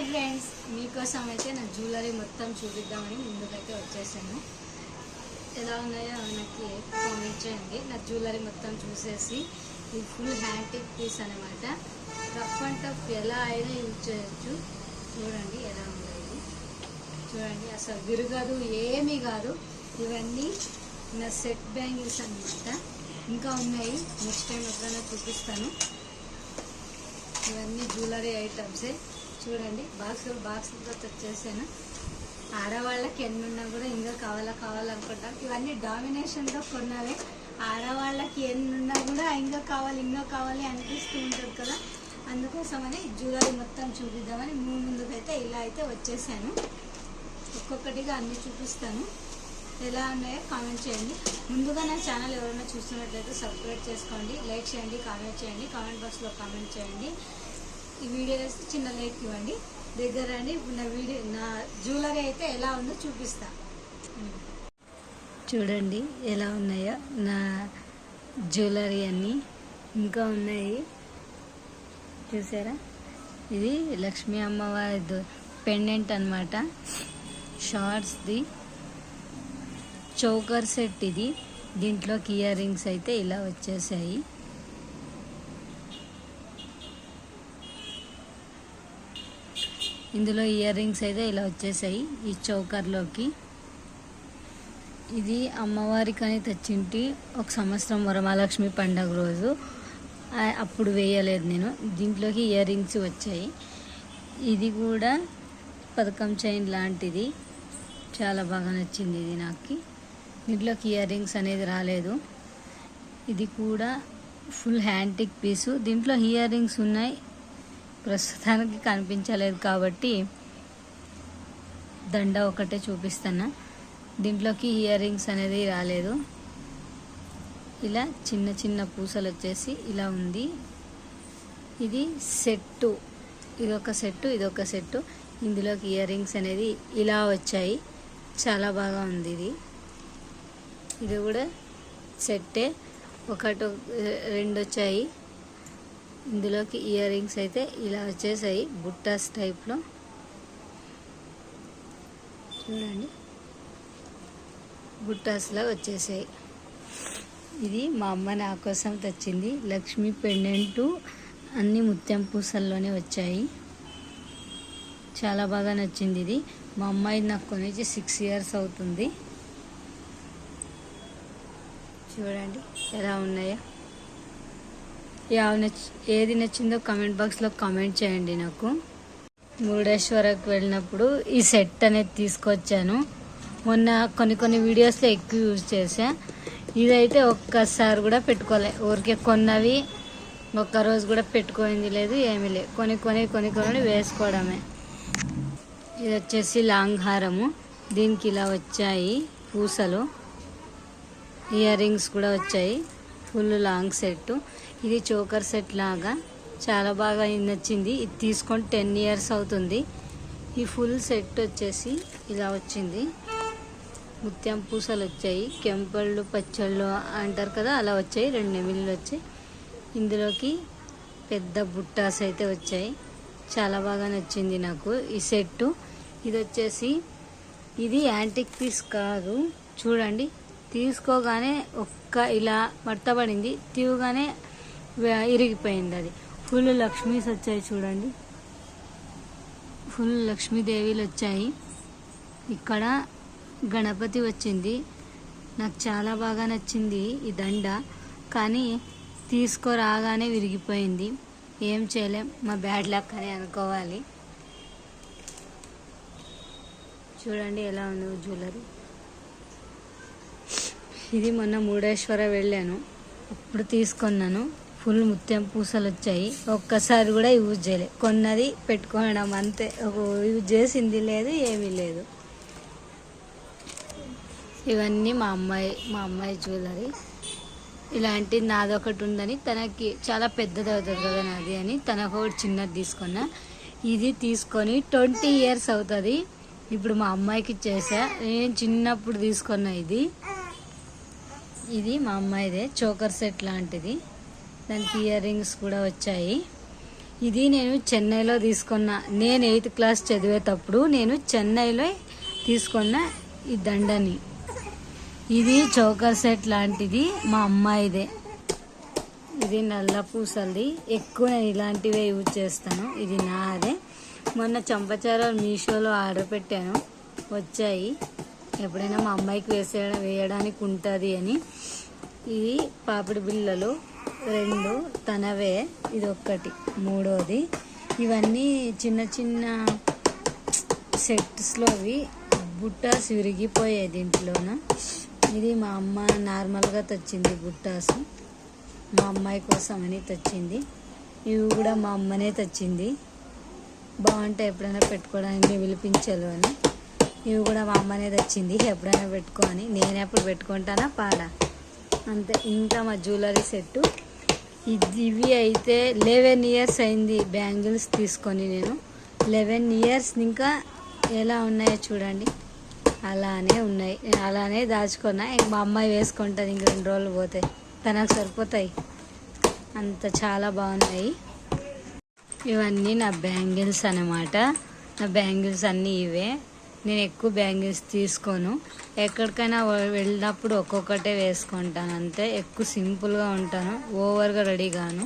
Hi friends, మీకోసం అయితే నా జ్యువెలరీ మొత్తం చూపిద్దామని ముందుకైతే వచ్చేసాను. ఎలా ఉన్నాయో నాకు కామెంట్ చేయండి. నా జ్యువెలరీ మొత్తం చూసేసి ఇది ఫుల్ హ్యాంటిక్ పీస్ అనమాట. రఫ్ అండ్ టఫ్ ఎలా అయినా యూజ్ చేయొచ్చు. చూడండి ఎలా ఉన్నాయి, చూడండి అసలు విరగదు, ఏమీ కాదు. ఇవన్నీ నా సెట్ బ్యాంగిల్స్ అనమాట. ఇంకా ఉన్నాయి, నెక్స్ట్ టైం ఎప్పుడైనా చూపిస్తాను. ఇవన్నీ జ్యువెలరీ ఐటమ్సే. చూడండి బాక్సులతో తెచ్చేసాను. ఆడవాళ్ళకి ఎన్నున్నా కూడా ఇంకా కావాలనుకుంటాం. ఇవన్నీ డామినేషన్తో కొన్నవే. ఆడవాళ్ళకి ఎన్నున్నా కూడా ఇంకా కావాలి అనిపిస్తూ ఉంటుంది కదా. అందుకోసమని జ్యువెలరీ మొత్తం చూపిద్దామని ముందుకైతే ఇలా అయితే వచ్చేసాను. ఒక్కొక్కటిగా అన్నీ చూపిస్తాను. ఎలా ఉన్నాయో కామెంట్ చేయండి. ముందుగా నా ఛానల్ ఎవరైనా చూస్తున్నట్లయితే సబ్స్క్రైబ్ చేసుకోండి, లైక్ చేయండి, కామెంట్ చేయండి. కామెంట్ బాక్స్లో కామెంట్ చేయండి. ఈ వీడియో వేస్తే చిన్న లైక్ ఇవ్వండి. దగ్గర రండి. నా జ్యువెలరీ అయితే ఎలా ఉందో చూపిస్తా. చూడండి ఎలా ఉన్నాయో నా జ్యువెలరీ అన్నీ. ఇంకా ఉన్నాయి, చూసారా? ఇది లక్ష్మీ అమ్మవారి పెండెంట్ అనమాట. షార్ట్స్ది చోకర్ సెట్ ఇది. దీంట్లోకి ఇయర్ రింగ్స్ అయితే ఇలా వచ్చేసాయి. ఇందులో ఇయర్ రింగ్స్ అయితే ఇలా వచ్చేసాయి ఈ చౌకర్లోకి. ఇది అమ్మవారికి అని తెచ్చింటి ఒక సంవత్సరం వరమహాలక్ష్మి పండుగ రోజు. అప్పుడు వేయలేదు నేను. దీంట్లోకి ఇయర్ రింగ్స్ వచ్చాయి. ఇది కూడా పథకం చైన్ లాంటిది, చాలా బాగా నచ్చింది ఇది నాకు. దీంట్లోకి ఇయర్ రింగ్స్ అనేది రాలేదు. ఇది కూడా ఫుల్ హ్యాంటిక్ పీసు. దీంట్లో ఇయర్ రింగ్స్ ఉన్నాయి, ప్రస్తుతానికి కనిపించలేదు కాబట్టి దండ ఒకటే చూపిస్తాను. దీంట్లోకి ఇయర్ రింగ్స్ అనేది రాలేదు. ఇలా చిన్న చిన్న పూసలు వచ్చేసి ఇలా ఉంది. ఇది సెట్టు, ఇదొక సెట్టు. ఇందులోకి ఇయర్ రింగ్స్ అనేది ఇలా వచ్చాయి. చాలా బాగా ఉంది ఇది కూడా సెట్టే. ఒకటి రెండు వచ్చాయి. ఇందులోకి ఇయర్ రింగ్స్ అయితే ఇలా వచ్చేసాయి బుట్టాస్ టైప్లో. చూడండి, బుట్టాస్లా వచ్చేసాయి. ఇది మా అమ్మ నా కోసం తెచ్చింది. లక్ష్మీ పెండెంటు అన్ని ముత్యం పూసల్లోనే వచ్చాయి. చాలా బాగా నచ్చింది ఇది. మా అమ్మాయి నాకు కొనేసి 6 years అవుతుంది. చూడండి ఎలా ఉన్నాయో. ఏది నచ్చిందో కామెంట్ బాక్స్లో కామెంట్ చేయండి నాకు. మురుడేశ్వరకు వెళ్ళినప్పుడు ఈ సెట్ అనేది తీసుకొచ్చాను. మొన్న కొన్ని వీడియోస్లో ఎక్కువ యూజ్ చేసా. ఇదైతే ఒక్కసారి కూడా పెట్టుకోలే. ఊరికే కొన్నవి ఒక్కరోజు కూడా పెట్టుకోయింది లేదు, ఏమీ లేదు. కొని వేసుకోవడమే. ఇది వచ్చేసి లాంగ్ హారము. దీనికి ఇలా వచ్చాయి పూసలు. ఇయర్ రింగ్స్ కూడా వచ్చాయి. Full long set. ఇది చోకర్ సెట్ లాగా చాలా బాగా నచ్చింది. ఇది తీసుకొని 10 years అవుతుంది. ఈ ఫుల్ సెట్ వచ్చేసి ఇలా వచ్చింది. ముత్యం పూసలు వచ్చాయి. కెంపళ్ళు పచ్చళ్ళు అంటారు కదా, అలా వచ్చాయి. 2 నెమిళ్ళు వచ్చాయి. ఇందులోకి పెద్ద బుట్టాస్ అయితే వచ్చాయి. చాలా బాగా నచ్చింది నాకు ఈ సెట్టు. ఇది వచ్చేసి ఇది యాంటిక్ పీస్ కాదు. చూడండి, తీసుకోగానే ఇలా మడతబడింది, తీవగానే ఇరిగిపోయింది. అది ఫుల్ లక్ష్మీస్ వచ్చాయి. చూడండి, ఫుల్ లక్ష్మీదేవిలు వచ్చాయి. ఇక్కడ గణపతి వచ్చింది. నాకు చాలా బాగా నచ్చింది ఈ దండ, కానీ తీసుకురాగానే విరిగిపోయింది. ఏం చేయలేం, మా బ్యాడ్ లక్ అని అనుకోవాలి. చూడండి ఎలా ఉంది జ్యువెలరీ. ఇది మొన్న మురుడేశ్వర వెళ్ళాను, అప్పుడు తీసుకున్నాను. ఫుల్ ముత్యం పూసలు వచ్చాయి. ఒక్కసారి కూడా యూజ్ చేయలే. కొన్నది పెట్టుకోవడం అంతే. యూజ్ చేసింది లేదు, ఏమీ లేదు. ఇవన్నీ మా అమ్మాయి జ్యువెలరీ. ఇలాంటిది నాదొకటి ఉందని, తనకి చాలా పెద్దది అవుతుంది కదా నాది అని తనకు ఒకటి చిన్నది తీసుకున్నా. ఇది తీసుకొని 20 years అవుతుంది. ఇప్పుడు మా అమ్మాయికి ఇచ్చేసా. నేను చిన్నప్పుడు తీసుకున్నా. ఇది మా అమ్మాయిదే చోకర్ సెట్ లాంటిది. దానికి ఇయర్ రింగ్స్ కూడా వచ్చాయి. ఇది నేను చెన్నైలో తీసుకున్న, నేను 8th క్లాస్ చదివేటప్పుడు నేను చెన్నైలో తీసుకున్న ఈ దండని. ఇది చౌకర్ సెట్ లాంటిది, మా అమ్మాయిదే. ఇది నల్ల పూసలది. ఎక్కువ నేను ఇలాంటివే యూజ్ చేస్తాను. ఇది నాదే. మొన్న చంపచారాలు మీషోలో ఆర్డర్ పెట్టాను, వచ్చాయి. ఎప్పుడైనా మా అమ్మాయికి వేయడానికి ఉంటుంది అని. ఇది పాపిడి బిళ్ళలు 2 తనవే, ఇది ఒక్కటి, 3వది. ఇవన్నీ చిన్న చిన్న సెట్స్లోవి. బుట్టాస్ విరిగిపోయాయి దీంట్లోన. ఇది మా అమ్మ నార్మల్గా తెచ్చింది బుట్టాసు, మా అమ్మాయి కోసం అని తెచ్చింది. ఇవి కూడా మా అమ్మనే తెచ్చింది, బాగుంటాయి ఎప్పుడైనా పెట్టుకోవడానికి విలిపించాలి అని. ఇవి కూడా మా అమ్మనే తెచ్చింది, ఎప్పుడైనా పెట్టుకో అని. నేను ఎప్పుడు పెట్టుకుంటానా పాడా అంతే. ఇంకా మా జ్యువెలరీ సెట్టు ఇవి అయితే 11 years అయింది బ్యాంగిల్స్ తీసుకొని నేను. 11 years ఇంకా ఎలా ఉన్నాయో చూడండి, అలానే ఉన్నాయి. నేను అలానే దాచుకున్నా. ఇంక మా అమ్మాయి వేసుకుంటుంది, ఇంక 2 రోజులు పోతే తనకు సరిపోతాయి, అంత చాలా బాగున్నాయి. ఇవన్నీ నా బ్యాంగిల్స్ అన్నమాట. నా బ్యాంగిల్స్ అన్నీ ఇవే. నేను ఎక్కువ బ్యాంగిల్స్ తీసుకోను, ఎక్కడికైనా వెళ్ళినప్పుడు ఒక్కొక్కటే వేసుకుంటాను అంతే. ఎక్కువ సింపుల్గా ఉంటాను, ఓవర్గా రెడీ గాను.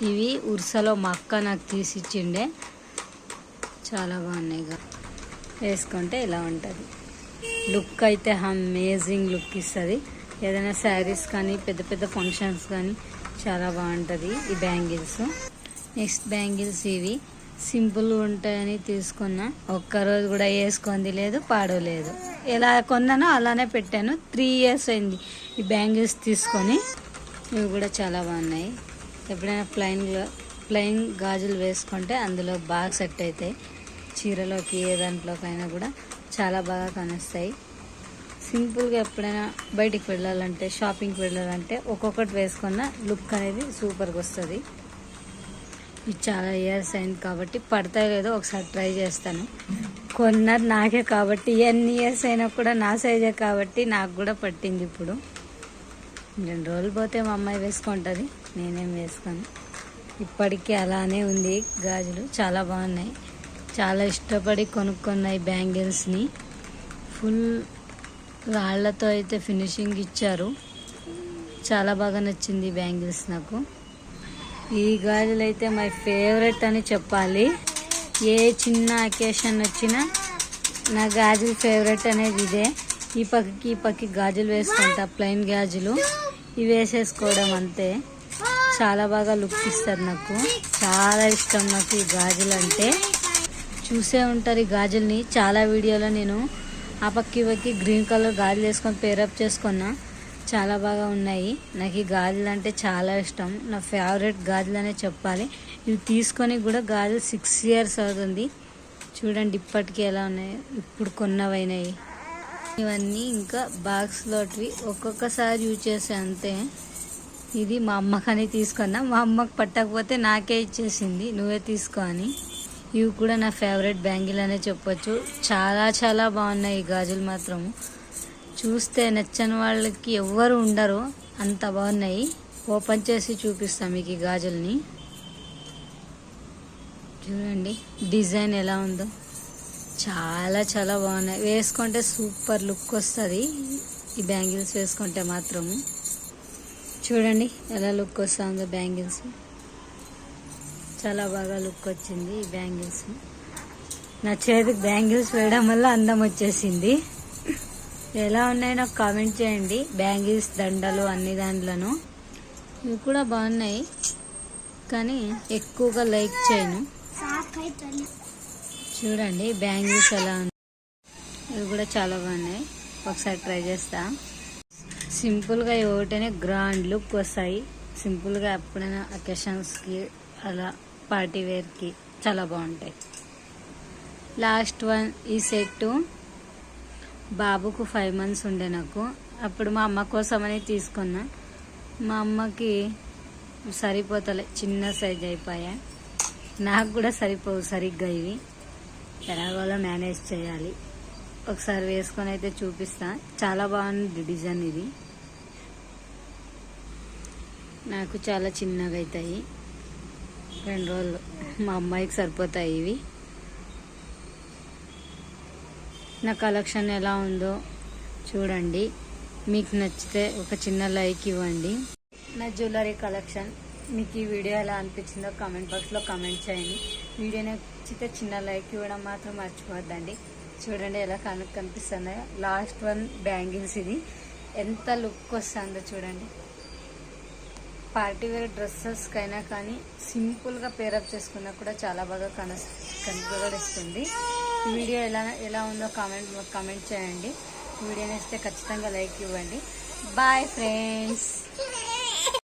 ఇవి ఉర్సలో మా అక్క నాకు తీసిచ్చిండే, చాలా బాగున్నాయి. వేసుకుంటే ఇలా ఉంటుంది. లుక్ అయితే అమేజింగ్ లుక్ ఇస్తుంది. ఏదైనా శారీస్ కానీ పెద్ద పెద్ద ఫంక్షన్స్ కానీ చాలా బాగుంటుంది ఈ బ్యాంగిల్స్. నెక్స్ట్ బ్యాంగిల్స్ ఇవి సింపుల్గా ఉంటాయని తీసుకున్నా, ఒక్కరోజు కూడా వేసుకుంది లేదు, పాడలేదు. ఎలా కొన్నానో అలానే పెట్టాను. 3 years అయింది ఈ బ్యాంగిల్స్ తీసుకొని. ఇవి కూడా చాలా బాగున్నాయి. ఎప్పుడైనా ప్లెయిన్ గాజులు వేసుకుంటే అందులో బాగా సెట్ అవుతాయి. చీరలోకి ఏ దాంట్లోకైనా కూడా చాలా బాగా కనిపిస్తాయి. సింపుల్గా ఎప్పుడైనా బయటికి వెళ్ళాలంటే, షాపింగ్కి వెళ్ళాలంటే ఒక్కొక్కటి వేసుకున్న లుక్ అనేది సూపర్గా వస్తుంది. ఇది చాలా ఇయర్స్ అయింది కాబట్టి పడతాయి లేదో ఒకసారి ట్రై చేస్తాను. కొన్నారు నాకే కాబట్టి, ఎన్ని ఇయర్స్ అయినా కూడా నా సైజే కాబట్టి నాకు కూడా పట్టింది. ఇప్పుడు 2 రోజులు పోతే మా అమ్మాయి వేసుకుంటుంది, నేనేం వేసుకోను. ఇప్పటికీ అలానే ఉంది. గాజులు చాలా బాగున్నాయి, చాలా ఇష్టపడి కొనుక్కున్నాయి బ్యాంగిల్స్ని. ఫుల్ రాళ్లతో అయితే ఫినిషింగ్ ఇచ్చారు, చాలా బాగా నచ్చింది బ్యాంగిల్స్ నాకు. ఈ గాజులు అయితే మై ఫేవరెట్ అని చెప్పాలి. ఏ చిన్న అకేషన్ వచ్చినా నా గాజులు ఫేవరెట్ అనేది ఇదే. ఈ పక్కకి గాజులు వేసుకుంటా, ప్లెయిన్ గాజులు ఇవి వేసేసుకోవడం అంతే. చాలా బాగా లుక్ ఇస్తారు నాకు, చాలా ఇష్టం నాకు ఈ గాజులు అంటే. చూసే ఉంటారు ఈ గాజుల్ని చాలా వీడియోలో. నేను ఆ పక్కకి గ్రీన్ కలర్ గాజులు వేసుకొని పేరప్ చేసుకున్నా, చాలా బాగా ఉన్నాయి. నాకు ఈ గాజులు అంటే చాలా ఇష్టం, నా ఫేవరెట్ గాజులు అనే చెప్పాలి. ఇవి తీసుకొని కూడా గాజులు 6 years అవుతుంది. చూడండి ఇప్పటికీ ఎలా ఉన్నాయి, ఇప్పుడు కొన్నవైనాయి. ఇవన్నీ ఇంకా బాక్స్లోటివి ఒక్కొక్కసారి యూజ్ చేసే అంతే. ఇది మా అమ్మకని తీసుకున్నా, మా అమ్మకు పట్టకపోతే నాకే ఇచ్చేసింది, నువ్వే తీసుకో అని. ఇవి కూడా నా ఫేవరెట్ బ్యాంగిల్ అనే చెప్పొచ్చు. చాలా చాలా బాగున్నాయి ఈ గాజులు మాత్రం. చూస్తే నచ్చని వాళ్ళకి ఎవ్వరు ఉండరు, అంత బాగున్నాయి. ఓపెన్ చేసి చూపిస్తాం మీకు ఈ గాజుల్ని. చూడండి డిజైన్ ఎలా ఉందో, చాలా చాలా బాగున్నాయి. వేసుకుంటే సూపర్ లుక్ వస్తుంది ఈ బ్యాంగిల్స్ వేసుకుంటే మాత్రము. చూడండి ఎలా లుక్ వస్తుందో బ్యాంగిల్స్, చాలా బాగా లుక్ వచ్చింది ఈ బ్యాంగిల్స్. నా చేతికి బ్యాంగిల్స్ వేయడం వల్ల అందం వచ్చేసింది. ఎలా ఉన్నాయో నాకు కామెంట్ చేయండి. బ్యాంగిల్స్, దండలు అన్ని దాంట్లోనూ ఇవి కూడా బాగున్నాయి, కానీ ఎక్కువగా లైక్ చేయను. చూడండి బ్యాంగిల్స్ ఎలా ఉన్నాయి, ఇవి కూడా చాలా బాగున్నాయి. ఒకసారి ట్రై చేస్తా. సింపుల్గా ఒకటేనే గ్రాండ్ లుక్ వస్తాయి. సింపుల్గా ఎప్పుడైనా అకేషన్స్కి అలా పార్టీ వేర్కి చాలా బాగుంటాయి. లాస్ట్ వన్ ఈ సెట్టు బాబుకు 5 months ఉండే నాకు. అప్పుడు మా అమ్మ కోసమని తీసుకున్నా. మా అమ్మకి సరిపోతలే, చిన్న సైజ్ అయిపోయా. నాకు కూడా సరిపోవు సరిగ్గా ఇవి, ఎలాగోలా మేనేజ్ చేయాలి. ఒకసారి వేసుకొని అయితే చూపిస్తా. చాలా బాగుంది డిజైన్ ఇది. నాకు చాలా చిన్నగా అవుతాయి. 2 రోజులు మా అమ్మాయికి సరిపోతాయి ఇవి. నా కలెక్షన్ ఎలా ఉందో చూడండి. మీకు నచ్చితే ఒక చిన్న లైక్ ఇవ్వండి. నా జ్యువెలరీ కలెక్షన్ మీకు ఈ వీడియో ఎలా అనిపించిందో కామెంట్ బాక్స్లో కామెంట్ చేయండి. వీడియో నచ్చితే చిన్న లైక్ ఇవ్వడం మాత్రం మర్చిపోద్దండి. చూడండి ఎలా కనిపిస్తుందో. Last one bangles. ఇది ఎంత లుక్ వస్తుందో చూడండి. పార్టీ వేర్ డ్రెస్సెస్కైనా కానీ సింపుల్గా పేరప్ చేసుకున్నా కూడా చాలా బాగా కనిపిస్తుంది. ఈ వీడియో ఎలా ఉందో కామెంట్ చేయండి. వీడియో నచ్చితే ఖచ్చితంగా లైక్ ఇవ్వండి. Bye friends.